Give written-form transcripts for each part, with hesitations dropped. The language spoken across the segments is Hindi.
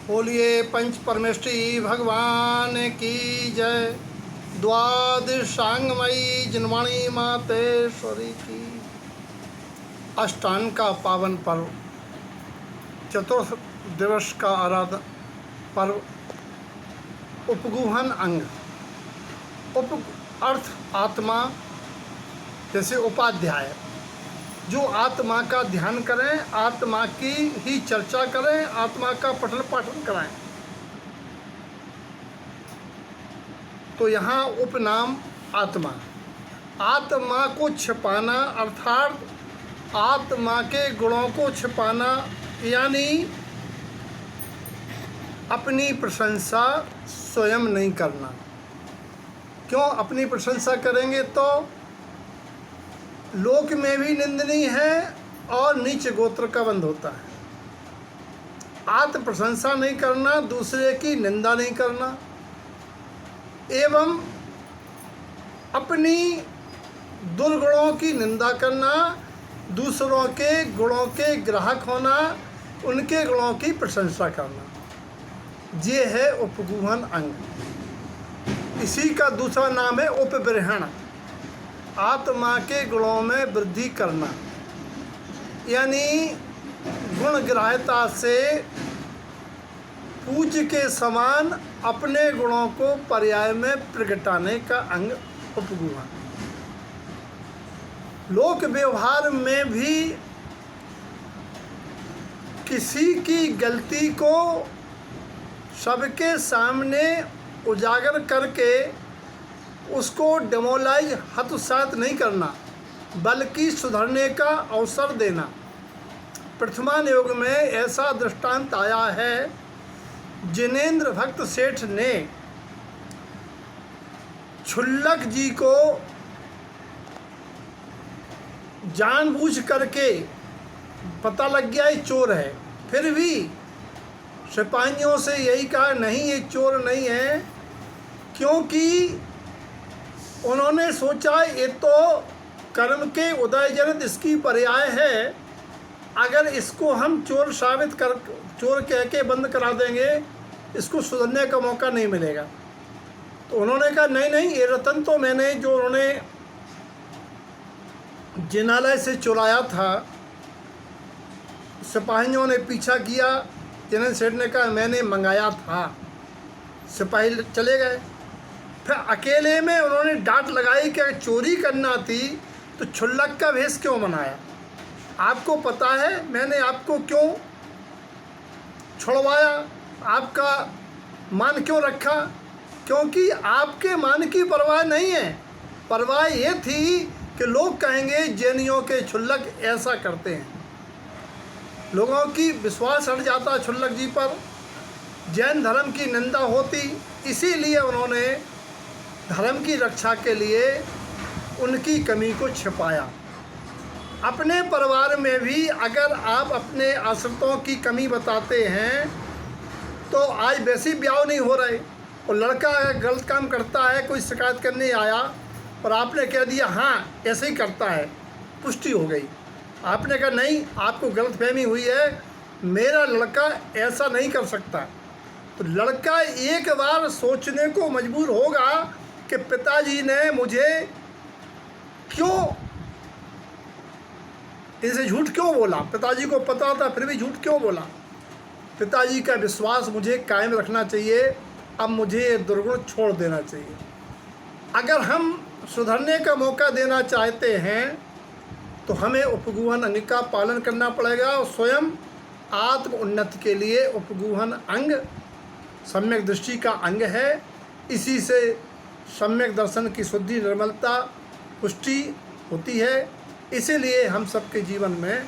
बोलिए पंच परमेष्ठी भगवान की जय। द्वादशांगमयी जिनवाणी मातेश्वरी की। अष्टांग का पावन पर्व, चतुर्थ दिवस का आराधन पर्व, उपगुहन अंग। उप अर्थ आत्मा, जैसे उपाध्याय, जो आत्मा का ध्यान करें, आत्मा की ही चर्चा करें, आत्मा का पठन पाठन कराएं। तो यहाँ उपनाम आत्मा, आत्मा को छिपाना अर्थात आत्मा के गुणों को छिपाना, यानी अपनी प्रशंसा स्वयं नहीं करना। क्यों अपनी प्रशंसा करेंगे तो लोक में भी निंदनीय है और नीच गोत्र का बंध होता है। आत्म प्रशंसा नहीं करना, दूसरे की निंदा नहीं करना, एवं अपनी दुर्गुणों की निंदा करना, दूसरों के गुणों के ग्राहक होना, उनके गुणों की प्रशंसा करना, ये है उपगुहन अंग। इसी का दूसरा नाम है उपबृहण, आत्मा के गुणों में वृद्धि करना, यानी गुण ग्राह्यता से पूज्य के समान अपने गुणों को पर्याय में प्रगटाने का अंग उपगुहन। लोक व्यवहार में भी किसी की गलती को सबके सामने उजागर करके उसको डेमोलाइज, हतोत्साहित नहीं करना, बल्कि सुधरने का अवसर देना। प्रथमान युग में ऐसा दृष्टांत आया है, जिनेंद्र भक्त सेठ ने क्षुल्लक जी को जानबूझ करके, पता लग गया ये चोर है, फिर भी सिपाहियों से यही कहा नहीं ये चोर नहीं है, क्योंकि उन्होंने सोचा ये तो कर्म के उदय जनित इसकी पर्याय है, अगर इसको हम चोर साबित कर, चोर कह के बंद करा देंगे, इसको सुधरने का मौका नहीं मिलेगा। तो उन्होंने कहा नहीं नहीं, ये रतन तो मैंने, जो उन्होंने जिनालय से चुराया था, सिपाहियों ने पीछा किया, जिनेंद्र सेठ ने कहा मैंने मंगाया था, सिपाही चले गए। फिर अकेले में उन्होंने डांट लगाई कि अगर चोरी करना थी तो क्षुल्लक का भेष क्यों बनाया? आपको पता है मैंने आपको क्यों छुड़वाया, आपका मान क्यों रखा? क्योंकि आपके मान की परवाह नहीं है, परवाह ये थी कि लोग कहेंगे जैनियों के क्षुल्लक ऐसा करते हैं। लोगों की विश्वास हट जाता क्षुल्लक जी पर, जैन धर्म की निंदा होती, इसीलिए उन्होंने धर्म की रक्षा के लिए उनकी कमी को छिपाया। अपने परिवार में भी अगर आप अपने आश्रितों की कमी बताते हैं तो आज वैसे ही ब्याह नहीं हो रहे, और लड़का अगर गलत काम करता है, कोई शिकायत करने आया और आपने कह दिया हाँ ऐसे ही करता है, पुष्टि हो गई। आपने कहा नहीं आपको गलतफहमी हुई है, मेरा लड़का ऐसा नहीं कर सकता, तो लड़का एक बार सोचने को मजबूर होगा कि पिताजी ने मुझे क्यों, इनसे झूठ क्यों बोला, पिताजी को पता था फिर भी झूठ क्यों बोला। पिताजी का विश्वास मुझे कायम रखना चाहिए, अब मुझे ये दुर्गुण छोड़ देना चाहिए। अगर हम सुधरने का मौका देना चाहते हैं तो हमें उपगुहन अंग का पालन करना पड़ेगा, और स्वयं आत्म उन्नति के लिए उपगुहन अंग सम्यक दृष्टि का अंग है। इसी से सम्यक दर्शन की शुद्धि, निर्मलता, पुष्टि होती है। इसीलिए हम सबके जीवन में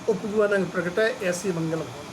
उपगुहन अंग प्रकट है। ऐसी मंगल भावना।